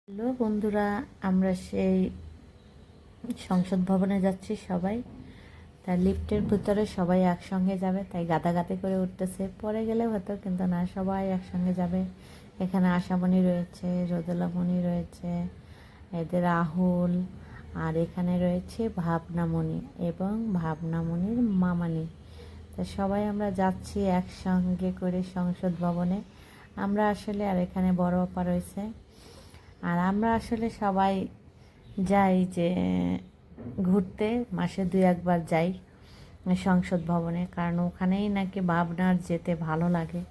Hello বন্ধুরা, আমরা সেই সংসদ ভবনে যাচ্ছি সবাই। তাই লিফটের ভিতরে সবাই একসঙ্গে যাবে, তাই গাদাগাদি করে উঠতেছে। পরে গেলে হতো, কিন্তু না, সবাই একসঙ্গে যাবে। এখানে আশামণি রয়েছে, রোদেলামণি রয়েছে, এদের রাহুল, আর এখানে রয়েছে ভাবনামণি এবং ভাবনামণির মামানি। তা সবাই আমরা যাচ্ছি একসঙ্গে করে সংসদ ভবনে। আমরা আসলে, আর এখানে বড় আপা রয়েছে, আর আমরা আসলে সবাই যাই যে ঘুরতে, মাসে 2-1 বার যাই সংসদ ভবনে, কারণ ওখানেই নাকি ভাবনার যেতে ভালো লাগে,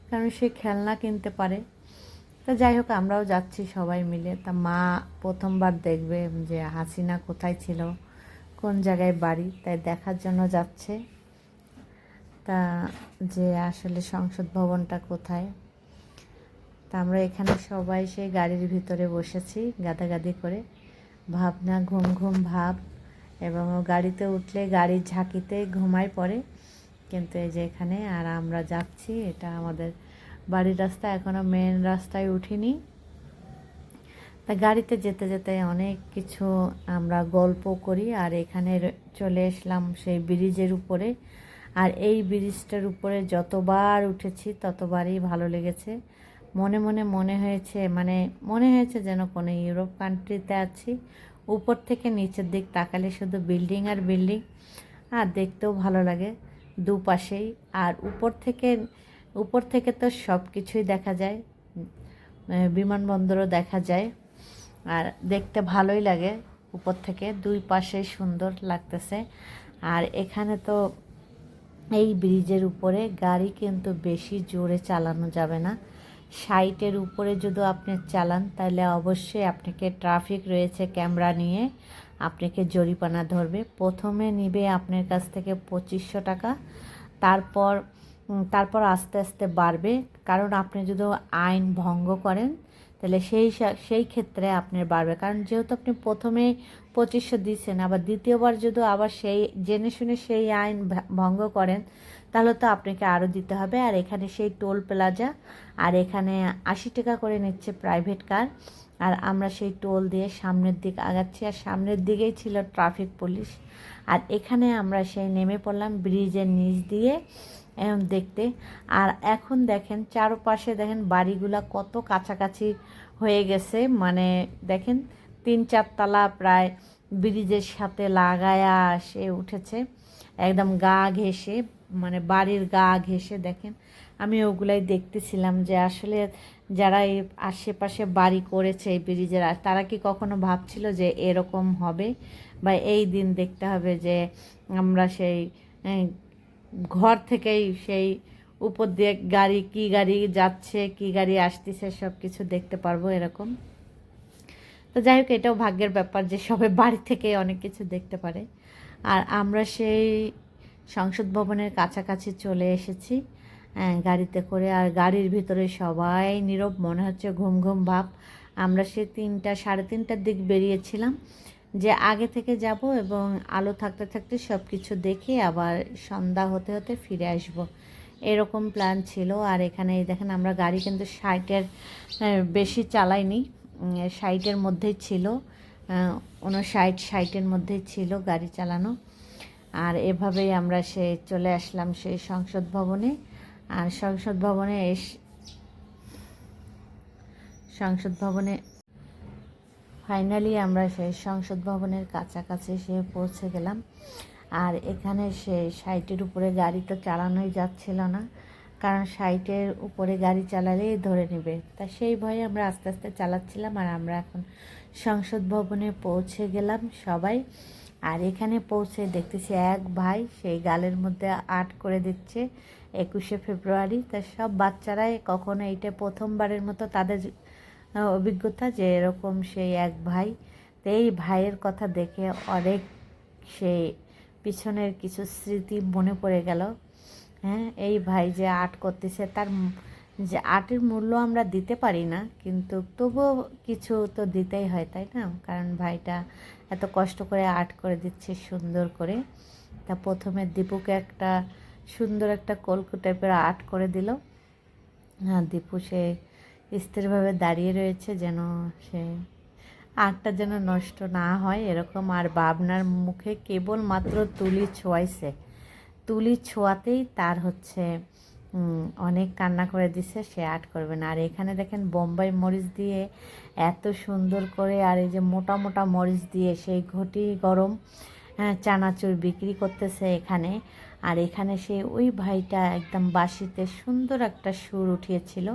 কারণ সে খেলনা কিনতে পারে। তো যাই হোক, আমরাও যাচ্ছি সবাই মিলে। তা মা প্রথমবার দেখবে যে হাসিনা কোথায় ছিল, কোন জায়গায় বাড়ি, তাই দেখার জন্য যাচ্ছে। তা যে আসলে সংসদ ভবনটা কোথায়। তা আমরা এখানে সবাই সেই গাড়ির ভিতরে বসেছি গাদাগাদি করে। ভাবনা ঘুম ঘুম ভাব, এবং ও গাড়িতে উঠলে গাড়ির ঝাঁকিতে ঘুমায় পড়ে। কিন্তু এই যে এখানে, আর আমরা যাচ্ছি, এটা আমাদের বাড়ির রাস্তা, এখনও মেন রাস্তায় উঠিনি। তা গাড়িতে যেতে যেতে অনেক কিছু আমরা গল্প করি, আর এখানে চলে এসলাম সেই ব্রিজের উপরে। আর এই ব্রিজটার উপরে যতবার উঠেছি ততবারই ভালো লেগেছে। মনে মনে মনে হয়েছে যেন কোনো ইউরোপ কান্ট্রিতে আছি। উপর থেকে নিচের দিক তাকালে শুধু বিল্ডিং আর বিল্ডিং, আর দেখতেও ভালো লাগে দুপাশেই। আর উপর থেকে তো সব কিছুই দেখা যায়, বিমানবন্দরও দেখা যায়, আর দেখতে ভালোই লাগে উপর থেকে, দুই পাশে সুন্দর লাগতেছে। আর এখানে তো এই ব্রিজের উপরে গাড়ি কিন্তু বেশি জোরে চালানো যাবে না। 60-এর উপরে যদি আপনি চালান, তাহলে অবশ্যই আপনাকে, ট্রাফিক রয়েছে ক্যামেরা নিয়ে, আপনাকে জরিমানা ধরবে। প্রথমে নিবে আপনার কাছ থেকে 2500 টাকা, তারপর তারপর আস্তে আস্তে বাড়বে। কারণ আপনি যদি আইন ভঙ্গ করেন, তাহলে সেই ক্ষেত্রে আপনার বাড়বে। কারণ যেহেতু আপনি প্রথমে 2500 দিচ্ছেন, আবার দ্বিতীয়বার যদি আবার সেই জেনে শুনে সেই আইন ভঙ্গ করেন, তাহলে তো আপনাকে আরও দিতে হবে। আর এখানে সেই টোল প্লাজা, আর এখানে 80 টাকা করে নিচ্ছে প্রাইভেট কার। আর আমরা সেই টোল দিয়ে সামনের দিক আগাচ্ছি, আর সামনের দিকেই ছিল ট্রাফিক পুলিশ। আর এখানে আমরা সেই নেমে পড়লাম ব্রিজের নিচ দিয়ে দেখতে। আর এখন দেখেন চারপাশে, দেখেন বাড়িগুলা কত কাছাকাছি হয়ে গেছে, দেখেন 3-4 তলা প্রায় ব্রিজের সাথে লাগায়া সে উঠেছে, একদম গা ঘেঁষে, বাড়ির গা ঘেঁষে। দেখেন, আমি ওগুলাই দেখতেছিলাম যে আসলে যারা এই আশেপাশে বাড়ি করেছে এই ব্রিজের, তারা কি কখনো ভাবছিল যে এরকম হবে, বা এই দিন দেখতে হবে যে আমরা সেই ঘর থেকেই সেই উপর দিয়ে কি গাড়ি যাচ্ছে, কি গাড়ি আসতেছে, সব কিছু দেখতে পারবো এরকম। তো যাই হোক, এটাও ভাগ্যের ব্যাপার যে সবাই বাড়ি থেকে অনেক কিছু দেখতে পারে। আর আমরা সেই সংসদ ভবনের কাছাকাছি চলে এসেছি গাড়িতে করে। আর গাড়ির ভিতরে সবাই নীরব, মনে হচ্ছে ঘুম ঘুম ভাব। আমরা সে 3-3:30টার দিক বেরিয়েছিলাম, যে আগে থেকে যাব এবং আলো থাকতে থাকতে সব কিছু দেখে আবার সন্ধ্যা হতে হতে ফিরে আসব, এরকম প্ল্যান ছিল। আর এখানে দেখেন, আমরা গাড়ি কিন্তু 60-এর বেশি চালাইনি, 60-এর মধ্যেই ছিল, 59-60-এর মধ্যেই ছিল গাড়ি চালানো। আর এভাবেই আমরা চলে আসলাম সেই সংসদ ভবনে। আর সংসদ ভবনে ফাইনালি আমরা সেই সংসদ ভবনের কাছাকাছি পৌঁছে গেলাম। আর এখানে 60-এর উপরে গাড়ি তো চালানোই যাচ্ছিল না, কারণ 60-এর উপরে গাড়ি চালালেই ধরে নেবে, তা সেই ভয়ে আমরা আস্তে আস্তে চালাচ্ছিলাম। আর আমরা এখন সংসদ ভবনে পৌঁছে গেলাম সবাই। আর এখানে পৌঁছে দেখতেছি এক ভাই সেই গালের মধ্যে আর্ট করে দিচ্ছে 21শে ফেব্রুয়ারি। তা সব বাচ্চারাই কখনো এইটা প্রথমবারের মতো তাদের অভিজ্ঞতা যে এরকম সেই এক ভাই। তো এই ভাইয়ের কথা দেখে অনেক সেই পিছনের কিছু স্মৃতি মনে পড়ে গেল। হ্যাঁ, এই ভাই যে আর্ট করতেছে, তার যে আর্টের মূল্য আমরা দিতে পারি না, কিন্তু তবুও কিছু তো দিতেই হয়, তাই না? কারণ ভাইটা এত কষ্ট করে আর্ট করে দিচ্ছে সুন্দর করে। তা প্রথমে দীপুকে একটা সুন্দর একটা কলকো টাইপের আর্ট করে দিল। হ্যাঁ, দীপু সে স্থিরভাবে দাঁড়িয়ে রয়েছে যেন সে আঁকটা যেন নষ্ট না হয় এরকম। আর বাবনার মুখে কেবলমাত্র তুলি ছোঁয়াইছে, তুলি ছোঁয়াতেই তার হচ্ছে অনেক কান্না করে দিছে, সে আর্ট করবে না। আর এখানে দেখেন বোম্বাই মরিচ দিয়ে এত সুন্দর করে, আর এই যে মোটা মোটা মরিচ দিয়ে সেই ঘটি গরম চানাচুর বিক্রি করতেছে এখানে। আর এখানে সে ওই ভাইটা একদম বাঁশিতে সুন্দর একটা সুর উঠিয়েছিল,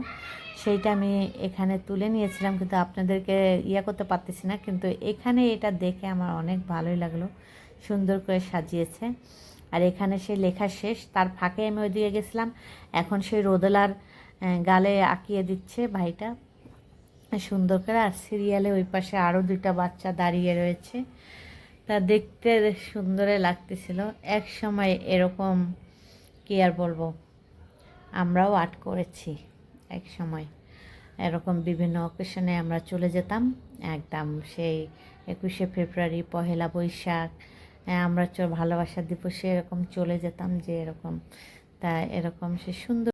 সেইটা আমি এখানে তুলে নিয়েছিলাম, কিন্তু আপনাদেরকে করতে পারতেছি না। কিন্তু এখানে এটা দেখে আমার অনেক ভালোই লাগলো, সুন্দর করে সাজিয়েছে। আর এখানে সে লেখা শেষ, তার ফাঁকে আমি ওইদিকে গেছিলাম। এখন সেই রোদেলার গালে আঁকিয়ে দিচ্ছে ভাইটা সুন্দর করে। আর সিরিয়ালে ওই পাশে আরও দুইটা বাচ্চা দাঁড়িয়ে রয়েছে, তা দেখতে সুন্দরে লাগতেছিল। এক সময় এরকম, কি আর বলবো, আমরাও আর্ট করেছি এক সময়। এরকম বিভিন্ন অকেশনে আমরা চলে যেতাম, একদম সেই 21শে ফেব্রুয়ারি, পহেলা বৈশাখ, আমরা ভালোবাসা দিবসে এরকম চলে যেতাম, যে এরকম তা এরকম সে সুন্দর